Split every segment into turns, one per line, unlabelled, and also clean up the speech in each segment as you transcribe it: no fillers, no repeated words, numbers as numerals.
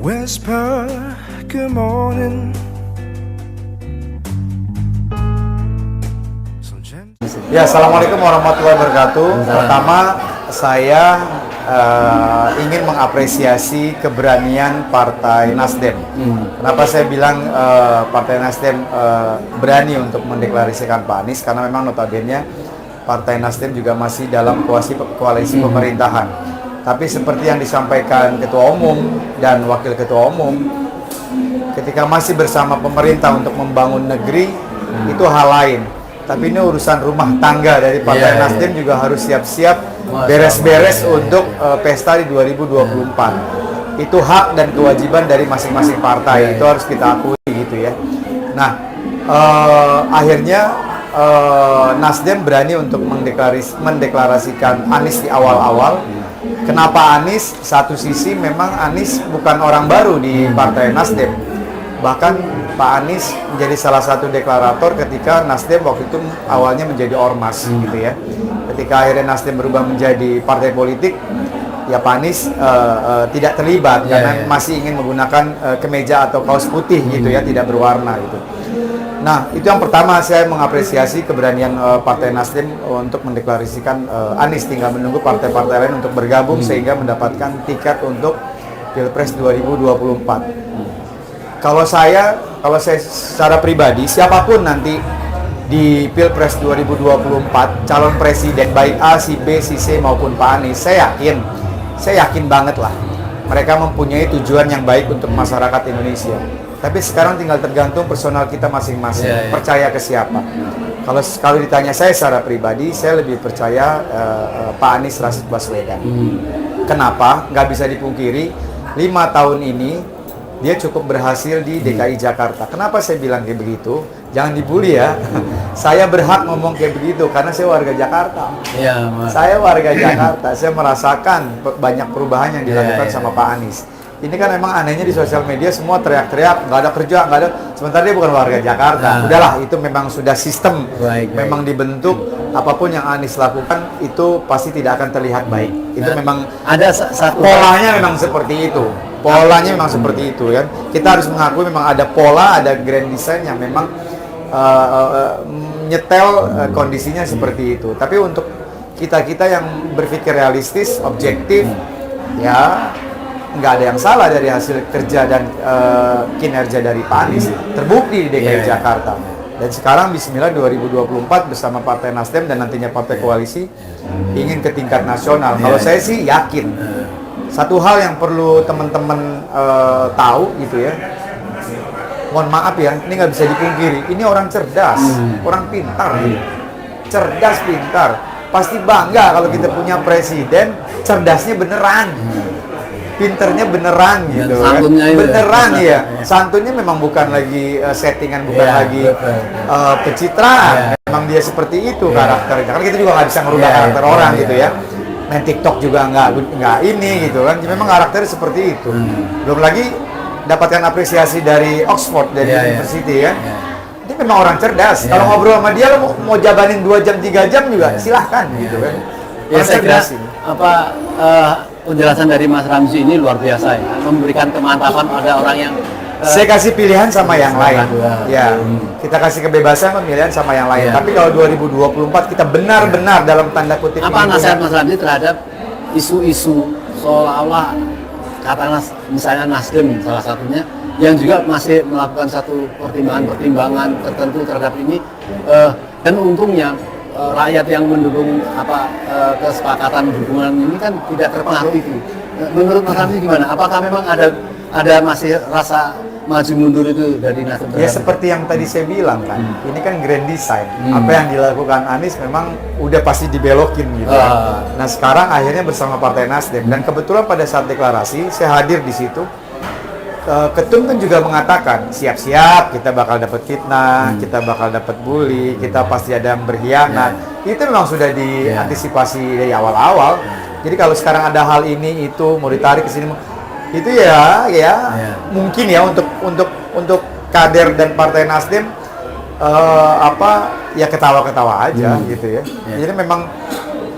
Whisper, good morning.
Ya, assalamualaikum warahmatullahi wabarakatuh. Pertama, saya ingin mengapresiasi keberanian Partai Nasdem. Kenapa saya bilang Partai Nasdem berani untuk mendeklarasikan Pak Anies? Karena memang notabene Partai Nasdem juga masih dalam koalisi pemerintahan. Tapi seperti yang disampaikan Ketua Umum dan Wakil Ketua Umum, ketika masih bersama pemerintah untuk membangun negeri, itu hal lain. Tapi ini urusan rumah tangga dari Partai Nasdem juga harus siap-siap beres-beres untuk pesta di 2024. Itu hak dan kewajiban dari masing-masing partai, itu harus kita akui gitu ya. Nah, akhirnya Nasdem berani untuk mendeklarasikan Anies di awal-awal. Kenapa Anies? Satu sisi memang Anies bukan orang baru di Partai Nasdem. Bahkan Pak Anies menjadi salah satu deklarator ketika Nasdem waktu itu awalnya menjadi ormas gitu ya. Ketika akhirnya Nasdem berubah menjadi partai politik, ya Pak Anies tidak terlibat karena masih ingin menggunakan kemeja atau kaos putih gitu ya, tidak berwarna gitu. Nah, itu yang pertama, saya mengapresiasi keberanian Partai Nasdem untuk mendeklarasikan Anies. Tinggal menunggu partai-partai lain untuk bergabung sehingga mendapatkan tiket untuk Pilpres 2024. Kalau saya secara pribadi, siapapun nanti di Pilpres 2024 calon presiden, baik A, si B, si C maupun Pak Anies, saya yakin banget lah mereka mempunyai tujuan yang baik untuk masyarakat Indonesia. Tapi sekarang tinggal tergantung personal kita masing-masing, percaya ke siapa. Kalau ditanya saya secara pribadi, saya lebih percaya Pak Anies Rashid Baswedan. Kenapa? Nggak bisa dipungkiri, 5 tahun ini dia cukup berhasil di DKI Jakarta. Kenapa saya bilang kayak begitu? Jangan dibully ya. Saya berhak ngomong kayak begitu karena saya warga Jakarta. Saya warga Jakarta. Saya merasakan banyak perubahan yang dilakukan sama Pak Anies. Ini kan memang anehnya di sosial media semua teriak-teriak, nggak ada kerja, nggak ada. Sementara dia bukan warga Jakarta. Udahlah, itu memang sudah sistem. Memang dibentuk. Apapun yang Anies lakukan itu pasti tidak akan terlihat baik. Itu memang
ada satu
polanya memang seperti itu. Polanya memang seperti itu kan. Kita harus mengakui memang ada pola, ada grand design yang memang nyetel kondisinya seperti itu. Tapi untuk kita yang berpikir realistis, objektif, ya nggak ada yang salah dari hasil kerja dan kinerja dari Pak Anies terbukti di DKI Jakarta. Dan sekarang Bismillah 2024 bersama Partai Nasdem dan nantinya Partai Koalisi ingin ke tingkat nasional. Kalau saya sih yakin. Satu hal yang perlu teman-teman tahu gitu ya. Mohon maaf ya, ini nggak bisa dipungkiri. Ini orang cerdas, orang pintar, cerdas pintar. Pasti bangga kalau kita punya presiden cerdasnya beneran. Pinternya beneran gitu kan. Beneran ya. Santunnya memang bukan lagi settingan, bukan lagi pencitraan. Memang dia seperti itu karakternya. Karena kita juga nggak bisa merubah karakter orang gitu ya. Main TikTok juga nggak ini gitu kan. Memang karakternya seperti itu. Belum lagi dapatkan apresiasi dari Oxford, dari University ya. Dia memang orang cerdas. Kalau ngobrol sama dia lo mau jabanin 2 jam 3 jam juga silahkan gitu kan.
Ya, saya kira penjelasan dari Mas Ramzi ini luar biasa ya, memberikan kemantapan pada orang yang
saya kasih pilihan sama yang lain. Ya, kita kasih kebebasan pemilihan sama yang lain. Tapi kalau 2024 kita benar-benar dalam tanda kutip
apa nasihat Mas Ramzi terhadap isu-isu seolah-olah katakanlah misalnya Nasdem salah satunya yang juga masih melakukan satu pertimbangan tertentu terhadap ini dan untungnya rakyat yang mendukung kesepakatan dukungan ini kan tidak terpengaruh itu. Menurut Mas Ramzi gimana? Apakah memang ada masih rasa maju mundur itu dari Nasdem?
Ya seperti yang tadi saya bilang kan, ini kan grand design. Apa yang dilakukan Anies memang udah pasti dibelokin gitu. Nah sekarang akhirnya bersama Partai Nasdem dan kebetulan pada saat deklarasi saya hadir di situ. Ketum kan juga mengatakan siap-siap kita bakal dapat fitnah, kita bakal dapat bully, kita pasti ada yang berkhianat. Itu memang sudah diantisipasi dari awal-awal. Jadi kalau sekarang ada hal ini itu mau ditarik ke sini, itu ya mungkin ya untuk kader dan Partai Nasdem ya ketawa-ketawa aja gitu ya. Jadi memang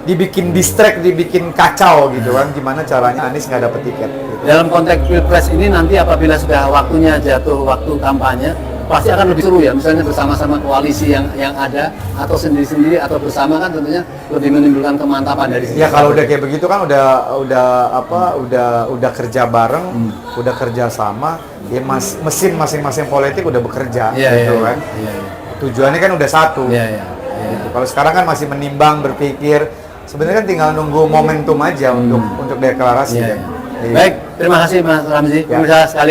dibikin distract, dibikin kacau gitu kan, gimana caranya Anies nggak dapet tiket gitu.
Dalam konteks pilpres ini nanti apabila sudah waktunya jatuh waktu kampanye, pasti akan lebih seru ya, misalnya bersama-sama koalisi yang ada atau sendiri-sendiri atau bersama kan tentunya lebih menimbulkan kemantapan dari sisi.
Ya kalau udah kayak begitu kan udah kerja bareng, udah kerja sama, ya mesin masing-masing politik udah bekerja gitu kan. Tujuannya kan udah satu. Gitu. Kalau sekarang kan masih menimbang, berpikir, sebenarnya kan tinggal nunggu momentum aja untuk deklarasi. Kan.
Baik, terima kasih Mas Ramzi. Pemirsa sekalian.